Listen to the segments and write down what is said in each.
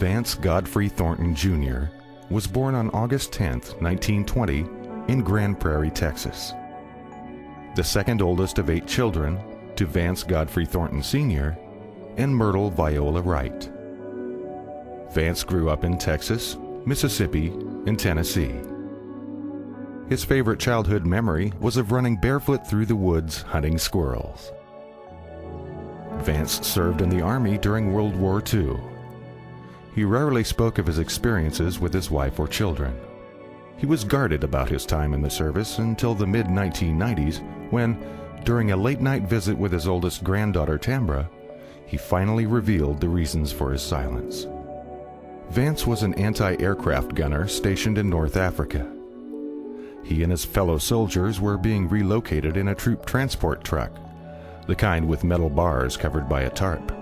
Vance Godfrey Thornton Jr. was born on August 10, 1920, in Grand Prairie, Texas. The second oldest of 8 children to Vance Godfrey Thornton Sr. and Myrtle Viola Wright. Vance grew up in Texas, Mississippi, and Tennessee. His favorite childhood memory was of running barefoot through the woods hunting squirrels. Vance served in the Army during World War II. He rarely spoke of his experiences with his wife or children. He was guarded about his time in the service until the mid-1990s when, during a late-night visit with his oldest granddaughter Tambra, he finally revealed the reasons for his silence. Vance was an anti-aircraft gunner stationed in North Africa. He and his fellow soldiers were being relocated in a troop transport truck, the kind with metal bars covered by a tarp.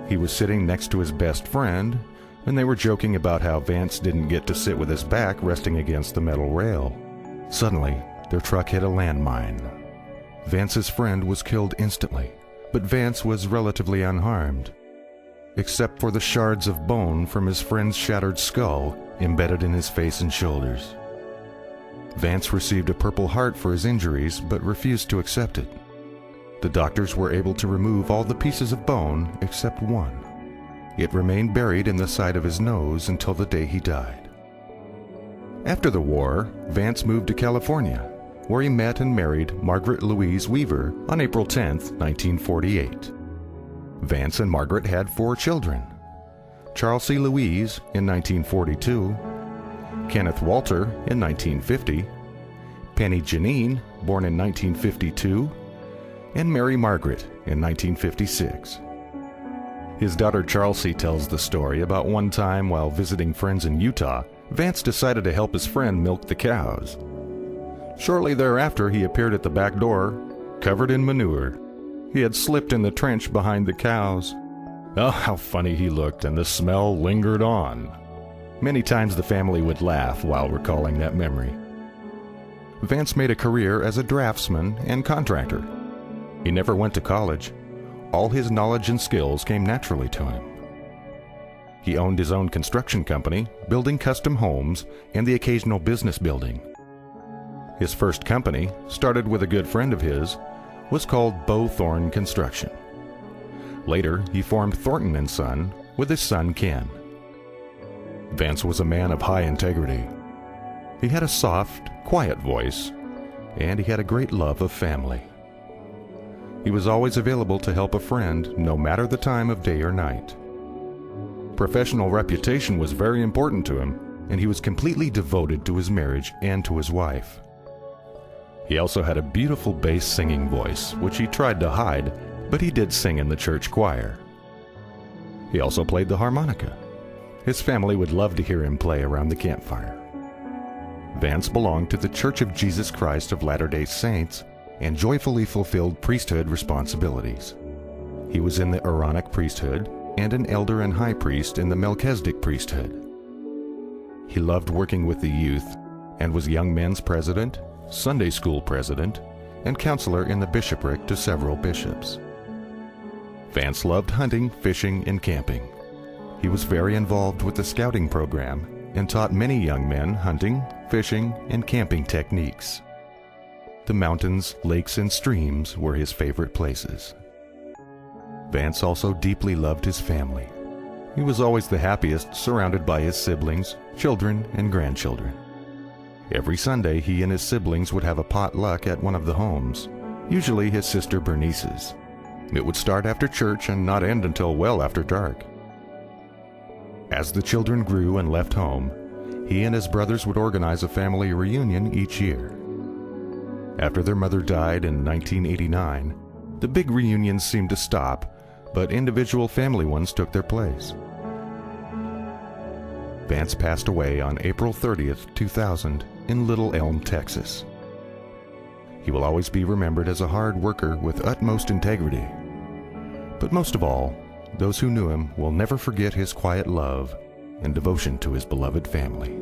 He was sitting next to his best friend, and they were joking about how Vance didn't get to sit with his back resting against the metal rail. Suddenly, their truck hit a landmine. Vance's friend was killed instantly, but Vance was relatively unharmed, except for the shards of bone from his friend's shattered skull embedded in his face and shoulders. Vance received a Purple Heart for his injuries, but refused to accept it. The doctors were able to remove all the pieces of bone except one. It remained buried in the side of his nose until the day he died. After the war, Vance moved to California, where he met and married Margaret Louise Weaver on April 10, 1948. Vance and Margaret had 4 children: Charles C. Louise in 1942, Kenneth Walter in 1950, Penny Janine, born in 1952, and Mary Margaret in 1956. His daughter Chelsea tells the story about one time while visiting friends in Utah, Vance decided to help his friend milk the cows. Shortly thereafter, he appeared at the back door, covered in manure. He had slipped in the trench behind the cows. Oh, how funny he looked, and the smell lingered on. Many times the family would laugh while recalling that memory. Vance made a career as a draftsman and contractor. He never went to college. All his knowledge and skills came naturally to him. He owned his own construction company, building custom homes and the occasional business building. His first company, started with a good friend of his, was called Bo Thorne Construction. Later, he formed Thornton & Son with his son Ken. Vance was a man of high integrity. He had a soft, quiet voice, and he had a great love of family. He was always available to help a friend, no matter the time of day or night. Professional reputation was very important to him, and he was completely devoted to his marriage and to his wife. He also had a beautiful bass singing voice, which he tried to hide, but he did sing in the church choir. He also played the harmonica. His family would love to hear him play around the campfire. Vance belonged to the Church of Jesus Christ of Latter-day Saints and joyfully fulfilled priesthood responsibilities. He was in the Aaronic priesthood and an elder and high priest in the Melchizedek priesthood. He loved working with the youth and was young men's president, Sunday school president, and counselor in the bishopric to several bishops. Vance loved hunting, fishing, and camping. He was very involved with the scouting program and taught many young men hunting, fishing, and camping techniques. The mountains, lakes, and streams were his favorite places. Vance also deeply loved his family. He was always the happiest surrounded by his siblings, children, and grandchildren. Every Sunday, he and his siblings would have a potluck at one of the homes, usually his sister Bernice's. It would start after church and not end until well after dark. As the children grew and left home, he and his brothers would organize a family reunion each year. After their mother died in 1989, the big reunions seemed to stop, but individual family ones took their place. Vance passed away on April 30th, 2000, in Little Elm, Texas. He will always be remembered as a hard worker with utmost integrity. But most of all, those who knew him will never forget his quiet love and devotion to his beloved family.